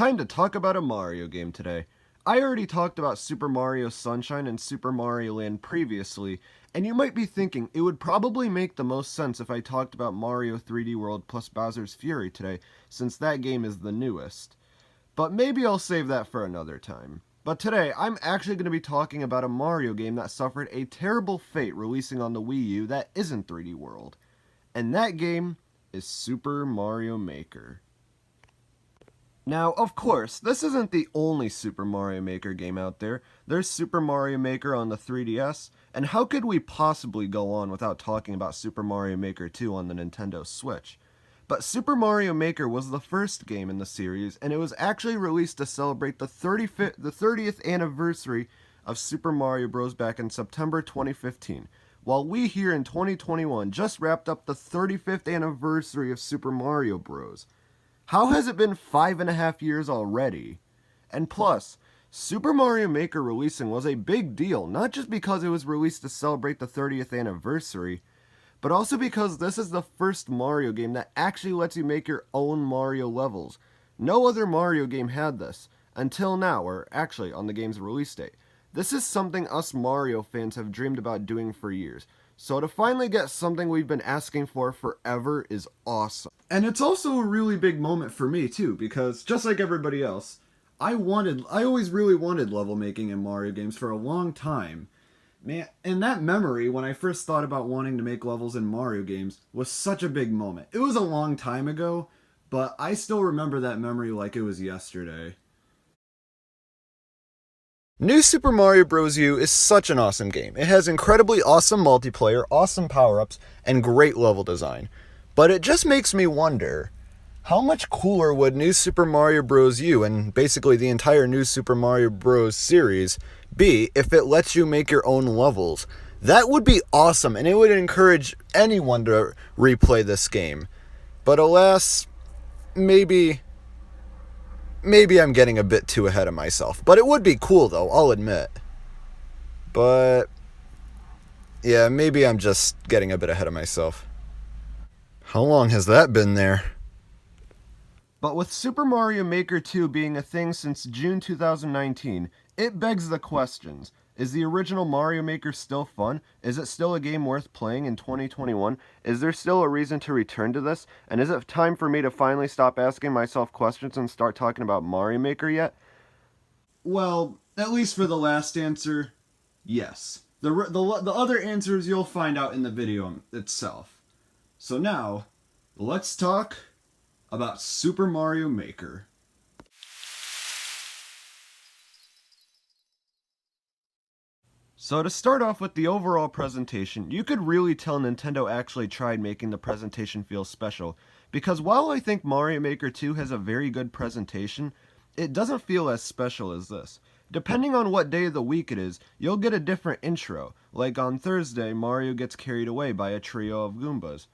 time to talk about a Mario game today. I already talked about Super Mario Sunshine and Super Mario Land previously, and you might be thinking it would probably make the most sense if I talked about Mario 3D World plus Bowser's Fury today, since that game is the newest. But maybe I'll save that for another time. But today, I'm actually going to be talking about a Mario game that suffered a terrible fate releasing on the Wii U that isn't 3D World. And that game is Super Mario Maker. Now, of course, this isn't the only Super Mario Maker game out there. There's Super Mario Maker on the 3DS, and how could we possibly go on without talking about Super Mario Maker 2 on the Nintendo Switch? But Super Mario Maker was the first game in the series, and it was actually released to celebrate the 30th anniversary of Super Mario Bros. Back in September 2015, while we here in 2021 just wrapped up the 35th anniversary of Super Mario Bros. How has it been 5.5 years already? And plus, Super Mario Maker releasing was a big deal, not just because it was released to celebrate the 30th anniversary, but also because this is the first Mario game that actually lets you make your own Mario levels. No other Mario game had this, until now, or actually on the game's release date. This is something us Mario fans have dreamed about doing for years. So to finally get something we've been asking for forever is awesome. And it's also a really big moment for me too, because just like everybody else, I always really wanted level making in Mario games for a long time. Man, and that memory when I first thought about wanting to make levels in Mario games was such a big moment. It was a long time ago, but I still remember that memory like it was yesterday. New Super Mario Bros. U is such an awesome game. It has incredibly awesome multiplayer, awesome power-ups, and great level design. But it just makes me wonder, how much cooler would New Super Mario Bros. U, and basically the entire New Super Mario Bros. Series, be if it lets you make your own levels? That would be awesome, and it would encourage anyone to replay this game. But alas, maybe I'm getting a bit too ahead of myself. But it would be cool, though, I'll admit. But yeah, maybe I'm just getting a bit ahead of myself. How long has that been there? But with Super Mario Maker 2 being a thing since June 2019, it begs the questions. Is the original Mario Maker still fun? Is it still a game worth playing in 2021? Is there still a reason to return to this? And is it time for me to finally stop asking myself questions and start talking about Mario Maker yet? Well, at least for the last answer, yes. The other answers you'll find out in the video itself. So now, let's talk about Super Mario Maker. So to start off with the overall presentation, you could really tell Nintendo actually tried making the presentation feel special, because while I think Mario Maker 2 has a very good presentation, it doesn't feel as special as this. Depending on what day of the week it is, you'll get a different intro, like on Thursday, Mario gets carried away by a trio of Goombas.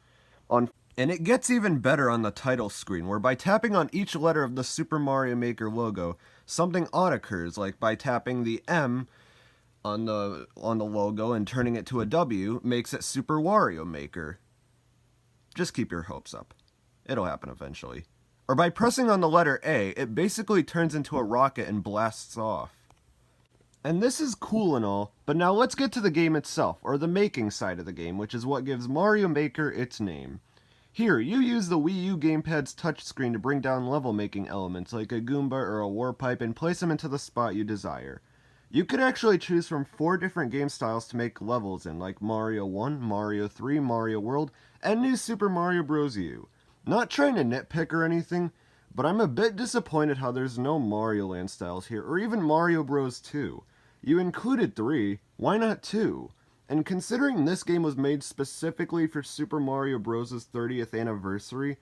And it gets even better on the title screen, where by tapping on each letter of the Super Mario Maker logo, something odd occurs, like by tapping the M on the logo and turning it to a W makes it Super Wario Maker. Just keep your hopes up. It'll happen eventually. Or by pressing on the letter A, it basically turns into a rocket and blasts off. And this is cool and all, but now let's get to the game itself, or the making side of the game, which is what gives Mario Maker its name. Here, you use the Wii U gamepad's touchscreen to bring down level-making elements like a Goomba or a Warpipe and place them into the spot you desire. You could actually choose from 4 different game styles to make levels in, like Mario 1, Mario 3, Mario World, and New Super Mario Bros. U. Not trying to nitpick or anything, but I'm a bit disappointed how there's no Mario Land styles here, or even Mario Bros. 2. You included 3, why not 2? And considering this game was made specifically for Super Mario Bros.' 30th anniversary,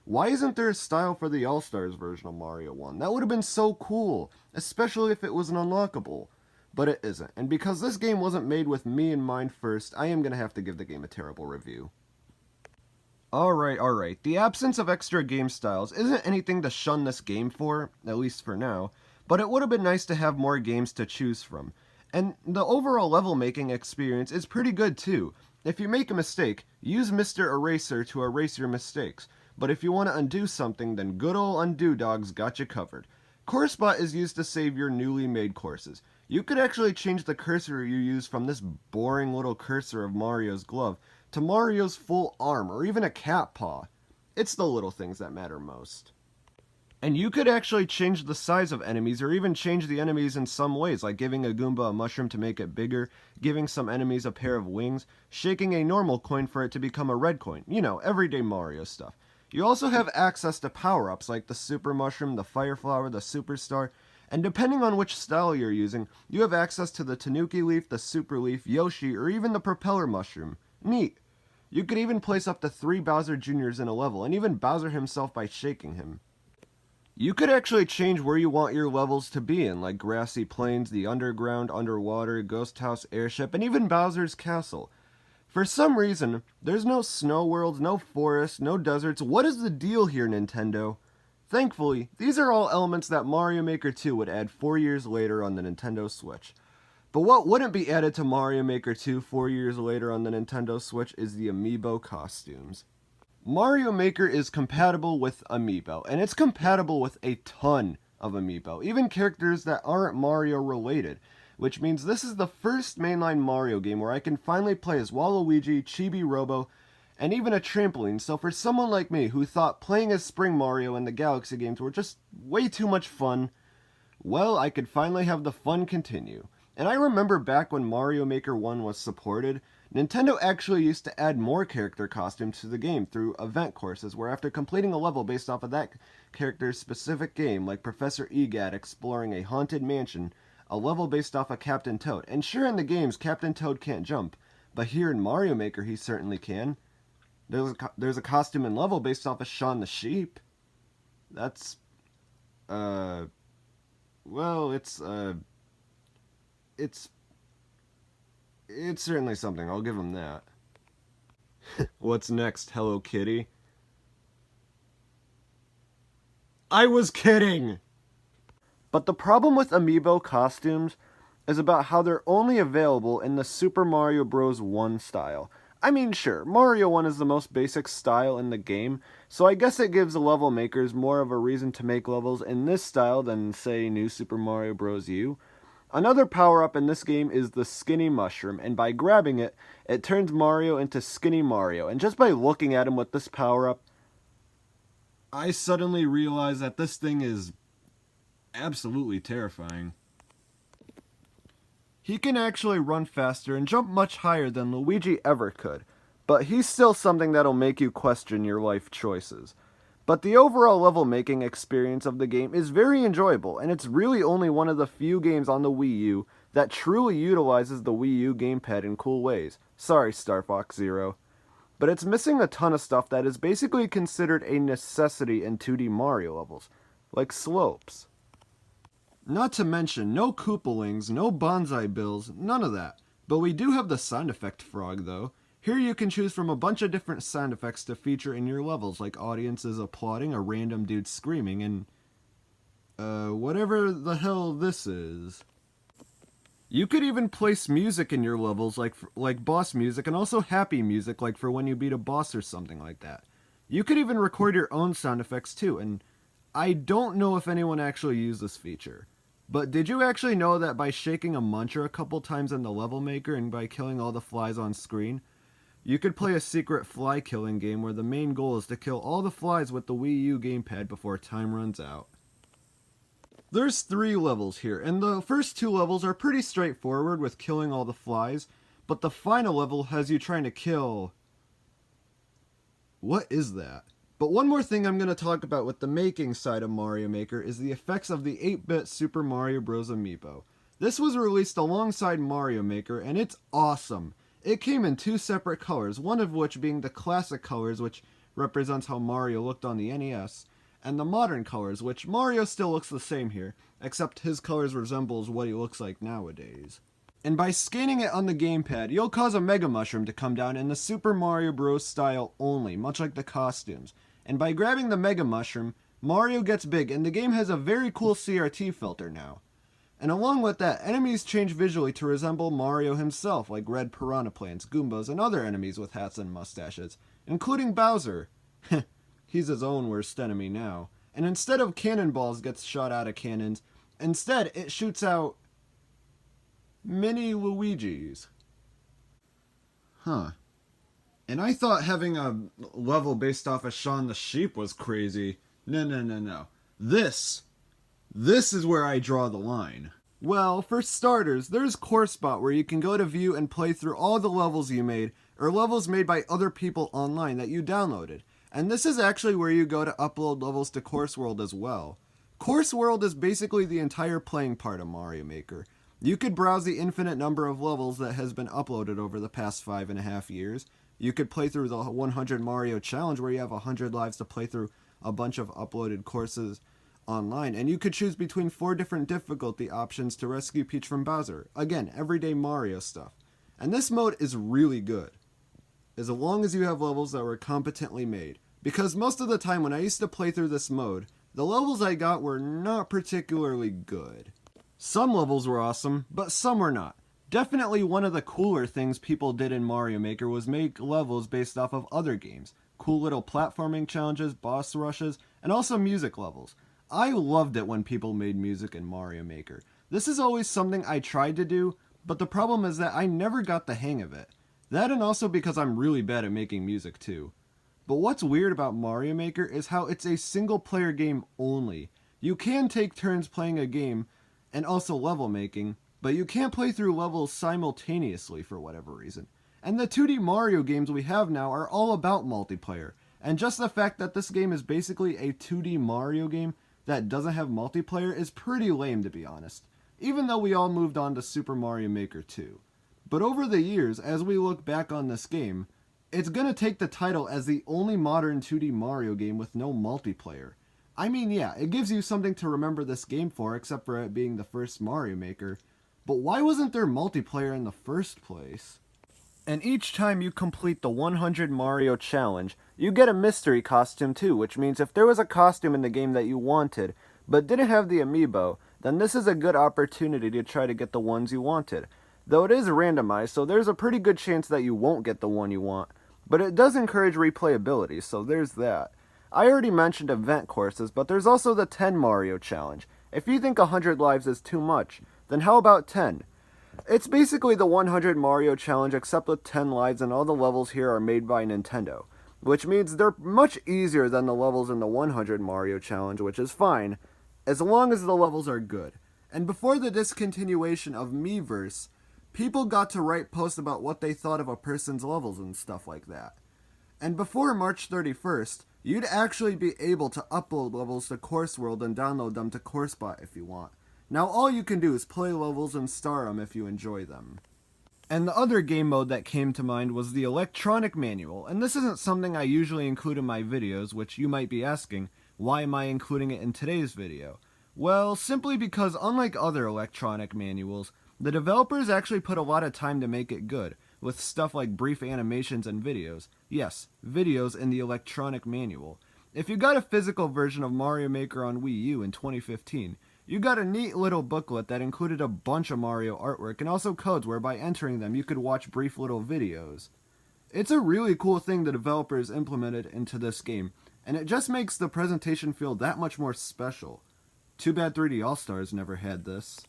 why isn't there a style for the All-Stars version of Mario 1? That would have been so cool, especially if it was an unlockable. But it isn't, and because this game wasn't made with me in mind first, I am going to have to give the game a terrible review. Alright, the absence of extra game styles isn't anything to shun this game for, at least for now, but it would have been nice to have more games to choose from. And the overall level making experience is pretty good too. If you make a mistake, use Mr. Eraser to erase your mistakes. But if you want to undo something, then good ol' Undo Dog's got you covered. Course Bot is used to save your newly made courses. You could actually change the cursor you use from this boring little cursor of Mario's glove to Mario's full arm or even a cat paw. It's the little things that matter most. And you could actually change the size of enemies or even change the enemies in some ways, like giving a Goomba a mushroom to make it bigger, giving some enemies a pair of wings, shaking a normal coin for it to become a red coin. You know, everyday Mario stuff. You also have access to power-ups like the Super Mushroom, the Fire Flower, the Superstar, and depending on which style you're using, you have access to the Tanuki Leaf, the Super Leaf, Yoshi, or even the Propeller Mushroom. Neat. You could even place up to 3 Bowser Jr.'s in a level, and even Bowser himself by shaking him. You could actually change where you want your levels to be in, like Grassy Plains, the Underground, Underwater, Ghost House, Airship, and even Bowser's Castle. For some reason, there's no snow worlds, no forests, no deserts. What is the deal here, Nintendo? Thankfully, these are all elements that Mario Maker 2 would add 4 years later on the Nintendo Switch. But what wouldn't be added to Mario Maker 2 4 years later on the Nintendo Switch is the Amiibo Costumes. Mario Maker is compatible with Amiibo, and it's compatible with a ton of Amiibo, even characters that aren't Mario related, which means this is the first mainline Mario game where I can finally play as Waluigi, Chibi Robo, and even a trampoline. So for someone like me who thought playing as Spring Mario and the Galaxy games were just way too much fun, well, I could finally have the fun continue. And I remember back when Mario Maker 1 was supported, Nintendo actually used to add more character costumes to the game through event courses, where after completing a level based off of that character's specific game, like Professor Egad exploring a haunted mansion, a level based off of Captain Toad. And sure, in the games, Captain Toad can't jump, but here in Mario Maker, he certainly can. There's a costume and level based off of Shaun the Sheep. That's, well, it's certainly something, I'll give him that. What's next, Hello Kitty? I was kidding! But the problem with Amiibo Costumes is about how they're only available in the Super Mario Bros. 1 style. I mean, sure, Mario 1 is the most basic style in the game, so I guess it gives the level makers more of a reason to make levels in this style than, say, New Super Mario Bros. U. Another power-up in this game is the Skinny Mushroom, and by grabbing it, it turns Mario into Skinny Mario. And just by looking at him with this power-up, I suddenly realize that this thing is absolutely terrifying. He can actually run faster and jump much higher than Luigi ever could, but he's still something that'll make you question your life choices. But the overall level making experience of the game is very enjoyable, and it's really only one of the few games on the Wii U that truly utilizes the Wii U gamepad in cool ways. Sorry, Star Fox Zero. But it's missing a ton of stuff that is basically considered a necessity in 2D Mario levels, like slopes. Not to mention, no Koopalings, no Bonsai Bills, none of that. But we do have the sound effect frog, though. Here you can choose from a bunch of different sound effects to feature in your levels, like audiences applauding, a random dude screaming, and whatever the hell this is. You could even place music in your levels, like boss music, and also happy music, like for when you beat a boss or something like that. You could even record your own sound effects too, and I don't know if anyone actually used this feature. But did you actually know that by shaking a muncher a couple times in the level maker and by killing all the flies on screen, you could play a secret fly killing game where the main goal is to kill all the flies with the Wii U gamepad before time runs out. There's 3 levels here, and the first 2 levels are pretty straightforward with killing all the flies, but the final level has you trying to kill... What is that? But one more thing I'm going to talk about with the making side of Mario Maker is the effects of the 8-bit Super Mario Bros. Amiibo. This was released alongside Mario Maker, and it's awesome. It came in 2 separate colors, one of which being the classic colors, which represents how Mario looked on the NES, and the modern colors, which Mario still looks the same here, except his colors resembles what he looks like nowadays. And by scanning it on the gamepad, you'll cause a Mega Mushroom to come down in the Super Mario Bros. Style only, much like the costumes. And by grabbing the Mega Mushroom, Mario gets big, and the game has a very cool CRT filter now. And along with that, enemies change visually to resemble Mario himself, like red piranha plants, Goombas, and other enemies with hats and mustaches, including Bowser. He's his own worst enemy now. and instead of cannonballs gets shot out of cannons, instead it shoots out mini Luigis. Huh. And I thought having a level based off of Shaun the Sheep was crazy. No. This is where I draw the line. Well, for starters, there's CourseBot, where you can go to view and play through all the levels you made, or levels made by other people online that you downloaded. And this is actually where you go to upload levels to Course World as well. Course World is basically the entire playing part of Mario Maker. You could browse the infinite number of levels that has been uploaded over the past 5.5 years. You could play through the 100 Mario Challenge, where you have 100 lives to play through a bunch of uploaded courses online, and you could choose between 4 different difficulty options to rescue Peach from Bowser. Again, everyday Mario stuff. And this mode is really good, as long as you have levels that were competently made. Because most of the time when I used to play through this mode, the levels I got were not particularly good. Some levels were awesome, but some were not. Definitely one of the cooler things people did in Mario Maker was make levels based off of other games. Cool little platforming challenges, boss rushes, and also music levels. I loved it when people made music in Mario Maker. This is always something I tried to do, but the problem is that I never got the hang of it. That, and also because I'm really bad at making music too. But what's weird about Mario Maker is how it's a single player game only. You can take turns playing a game and also level making, but you can't play through levels simultaneously for whatever reason. And the 2D Mario games we have now are all about multiplayer. And just the fact that this game is basically a 2D Mario game that doesn't have multiplayer is pretty lame, to be honest. Even though we all moved on to Super Mario Maker 2. But over the years, as we look back on this game, it's gonna take the title as the only modern 2D Mario game with no multiplayer. I mean, yeah, it gives you something to remember this game for, except for it being the first Mario Maker. But why wasn't there multiplayer in the first place? And each time you complete the 100 Mario Challenge, you get a mystery costume too, which means if there was a costume in the game that you wanted, but didn't have the amiibo, then this is a good opportunity to try to get the ones you wanted. Though it is randomized, so there's a pretty good chance that you won't get the one you want, but it does encourage replayability, so there's that. I already mentioned event courses, but there's also the 10 Mario Challenge. If you think 100 lives is too much, then how about 10? It's basically the 100 Mario Challenge except with 10 lives, and all the levels here are made by Nintendo, which means they're much easier than the levels in the 100 Mario Challenge, which is fine, as long as the levels are good. And before the discontinuation of Miiverse, people got to write posts about what they thought of a person's levels and stuff like that. And before March 31st, you'd actually be able to upload levels to Course World and download them to CourseBot if you want. Now all you can do is play levels and star them if you enjoy them. And the other game mode that came to mind was the electronic manual, and this isn't something I usually include in my videos, which you might be asking, why am I including it in today's video? Well, simply because unlike other electronic manuals, the developers actually put a lot of time to make it good, with stuff like brief animations and videos. Yes, videos in the electronic manual. If you got a physical version of Mario Maker on Wii U in 2015, you got a neat little booklet that included a bunch of Mario artwork and also codes where by entering them you could watch brief little videos. It's a really cool thing the developers implemented into this game, and it just makes the presentation feel that much more special. Too bad 3D All-Stars never had this.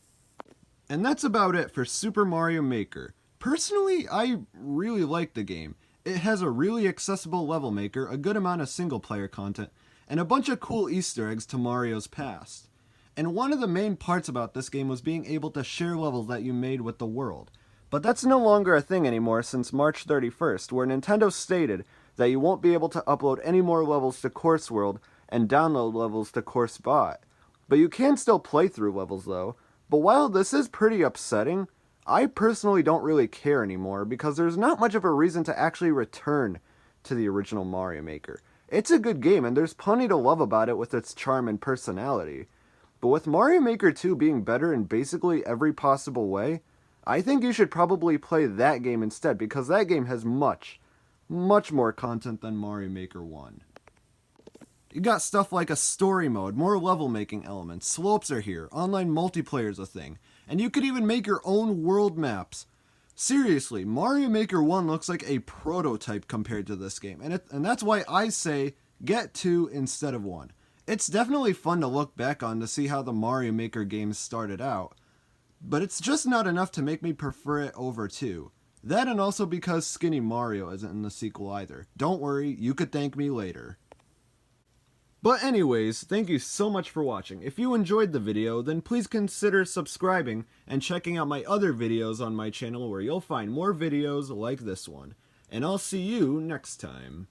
And that's about it for Super Mario Maker. Personally, I really like the game. It has a really accessible level maker, a good amount of single-player content, and a bunch of cool Easter eggs to Mario's past. And one of the main parts about this game was being able to share levels that you made with the world. But that's no longer a thing anymore since March 31st, where Nintendo stated that you won't be able to upload any more levels to Course World and download levels to CourseBot. But you can still play through levels though. But while this is pretty upsetting, I personally don't really care anymore because there's not much of a reason to actually return to the original Mario Maker. It's a good game and there's plenty to love about it with its charm and personality. But with Mario Maker 2 being better in basically every possible way, I think you should probably play that game instead because that game has much more content than Mario Maker 1. You got stuff like a story mode, more level making elements, slopes are here, online multiplayer is a thing, and you could even make your own world maps. Seriously, Mario Maker 1 looks like a prototype compared to this game, and that's why I say get 2 instead of 1. It's definitely fun to look back on to see how the Mario Maker games started out, but it's just not enough to make me prefer it over 2. That and also because Skinny Mario isn't in the sequel either. Don't worry, you could thank me later. But anyways, thank you so much for watching. If you enjoyed the video, then please consider subscribing and checking out my other videos on my channel where you'll find more videos like this one. And I'll see you next time.